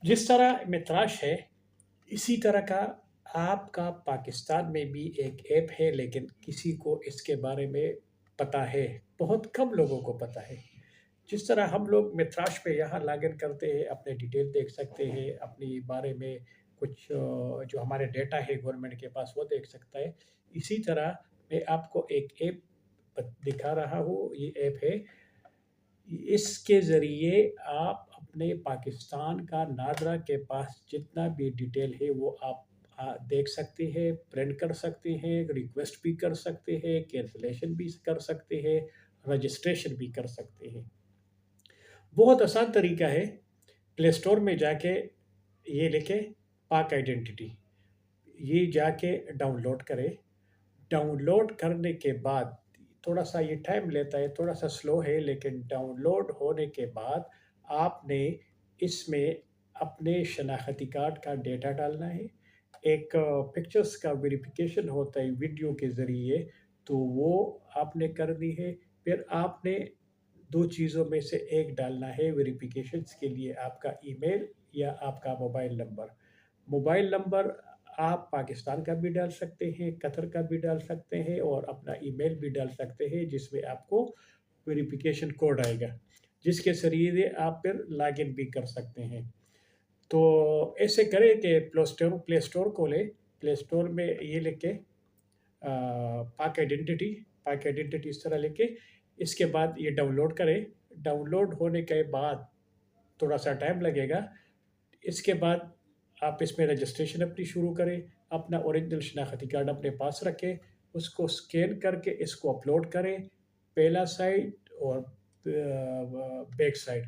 जिस तरह मित्राश है, इसी तरह का आपका पाकिस्तान में भी एक ऐप है, लेकिन किसी को इसके बारे में पता है, बहुत कम लोगों को पता है। जिस तरह हम लोग मित्राश पे यहाँ लॉगिन करते हैं, अपने डिटेल देख सकते हैं, अपनी बारे में कुछ जो हमारे डेटा है गवर्नमेंट के पास वो देख सकता है। इसी तरह मैं आपको एक ऐप दिखा रहा हूँ, ये ऐप है। इसके ज़रिए आप अपने पाकिस्तान का नागरा के पास जितना भी डिटेल है वो आप देख सकते हैं, प्रिंट कर सकते हैं, रिक्वेस्ट भी कर सकते हैं, कैंसलेशन भी कर सकते हैं, रजिस्ट्रेशन भी कर सकते हैं। बहुत आसान तरीका है। प्ले स्टोर में जाके ये लिखें पाक आइडेंटिटी, ये जाके डाउनलोड करें। डाउनलोड करने के बाद थोड़ा सा ये टाइम लेता है, थोड़ा सा स्लो है, लेकिन डाउनलोड होने के बाद आपने इसमें अपने शनाख्ती कार्ड का डेटा डालना है। एक पिक्चर्स का वेरिफिकेशन होता है वीडियो के ज़रिए, तो वो आपने करनी है। फिर आपने दो चीज़ों में से एक डालना है वेरिफिकेशंस के लिए, आपका ईमेल या आपका मोबाइल नंबर। मोबाइल नंबर आप पाकिस्तान का भी डाल सकते हैं, कतर का भी डाल सकते हैं और अपना ईमेल भी डाल सकते हैं, जिसमें आपको वेरिफिकेशन कोड आएगा, जिसके ज़रिए आप फिर लॉगिन भी कर सकते हैं। तो ऐसे करें कि प्ले स्टोर खोलें, प्ले स्टोर में ये लिख के पाक आइडेंटिटी इस तरह लिख के, इसके बाद ये डाउनलोड करें। डाउनलोड होने के बाद थोड़ा सा टाइम लगेगा। इसके बाद आप इसमें रजिस्ट्रेशन अपनी शुरू करें, अपना ओरिजिनल शनाख्ती कार्ड अपने पास रखें, उसको स्कैन करके इसको अपलोड करें, पहला साइड और बैक साइड।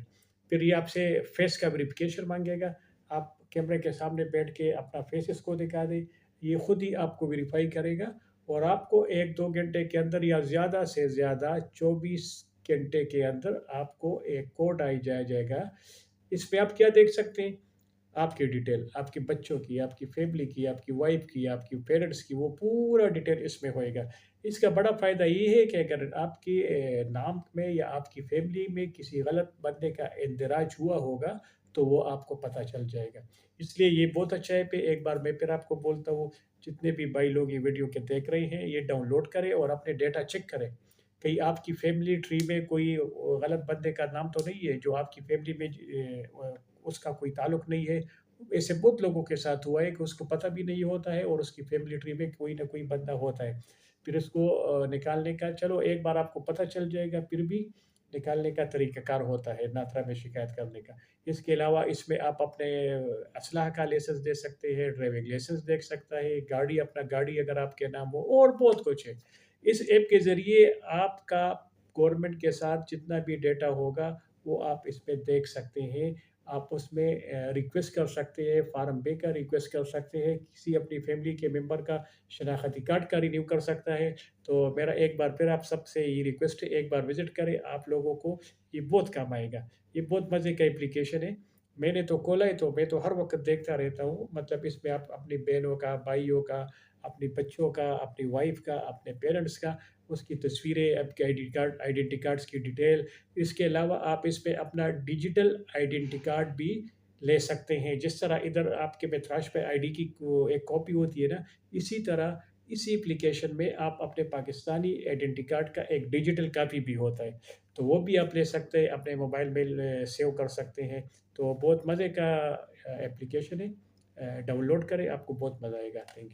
फिर ये आपसे फेस का वेरिफिकेशन मांगेगा, आप कैमरे के सामने बैठ के अपना फेस इसको दिखा दें, ये खुद ही आपको वेरीफाई करेगा और आपको 1-2 घंटे के अंदर या ज़्यादा से ज़्यादा 24 घंटे के अंदर आपको एक कोड आ जाएगा। इस पे आप क्या देख सकते हैं, आपकी डिटेल, आपके बच्चों की, आपकी फैमिली की, आपकी वाइफ की, आपकी पेरेंट्स की, वो पूरा डिटेल इसमें होएगा। इसका बड़ा फ़ायदा ये है कि अगर आपके नाम में या आपकी फैमिली में किसी गलत बंदे का इंदराज हुआ होगा, तो वो आपको पता चल जाएगा। इसलिए ये बहुत अच्छा है। एक बार मैं फिर आपको बोलता हूँ, जितने भी भाई लोग ये वीडियो के देख रहे हैं, ये डाउनलोड करें और अपने डेटा चेक करें। कहीं आपकी फैमिली ट्री में कोई गलत बंदे का नाम तो नहीं है, जो आपकी फैमिली में उसका कोई ताल्लुक नहीं है। ऐसे बहुत लोगों के साथ हुआ है कि उसको पता भी नहीं होता है और उसकी फैमिली ट्री में कोई ना कोई बंदा होता है। फिर इसको निकालने का, चलो एक बार आपको पता चल जाएगा, फिर भी निकालने का तरीक़ाकार होता है नाथरा में शिकायत करने का। इसके अलावा इसमें आप अपने असलहा का लाइसेंस दे सकते हैं, ड्राइविंग लाइसेंस देख सकता है, गाड़ी अगर आपके नाम हो, और बहुत कुछ है। इस ऐप के ज़रिए आपका गवर्नमेंट के साथ जितना भी डेटा होगा, वो आप इसमें देख सकते हैं। आप उसमें रिक्वेस्ट कर सकते हैं, फ़ॉर्म बे का रिक्वेस्ट कर सकते हैं, किसी अपनी फैमिली के मेंबर का शनाख्ती कार्ड का रिन्यू कर सकता है। तो मेरा एक बार फिर आप सबसे ये रिक्वेस्ट है, एक बार विज़िट करें, आप लोगों को ये बहुत काम आएगा। ये बहुत मज़े का एप्लीकेशन है। मैंने तो खोला है, तो मैं तो हर वक़्त देखता रहता हूँ। मतलब इसमें आप अपनी बहनों का, भाइयों का, अपने बच्चों का, अपनी वाइफ़ का, अपने पेरेंट्स का, उसकी तस्वीरें, आपके आइडेंटिटी कार्ड्स की डिटेल। इसके अलावा आप इसमें अपना डिजिटल आइडेंटिटी कार्ड भी ले सकते हैं। जिस तरह इधर आपके मित्राश पे आईडी की को एक कॉपी होती है ना, इसी तरह इसी एप्लीकेशन में आप अपने पाकिस्तानी आइडेंटिटी कार्ड का एक डिजिटल कॉपी भी होता है, तो वो भी आप ले सकते हैं, अपने मोबाइल में सेव कर सकते हैं। तो बहुत मज़े का एप्लीकेशन है। डाउनलोड करें, आपको बहुत मज़ा आएगा। Thank you.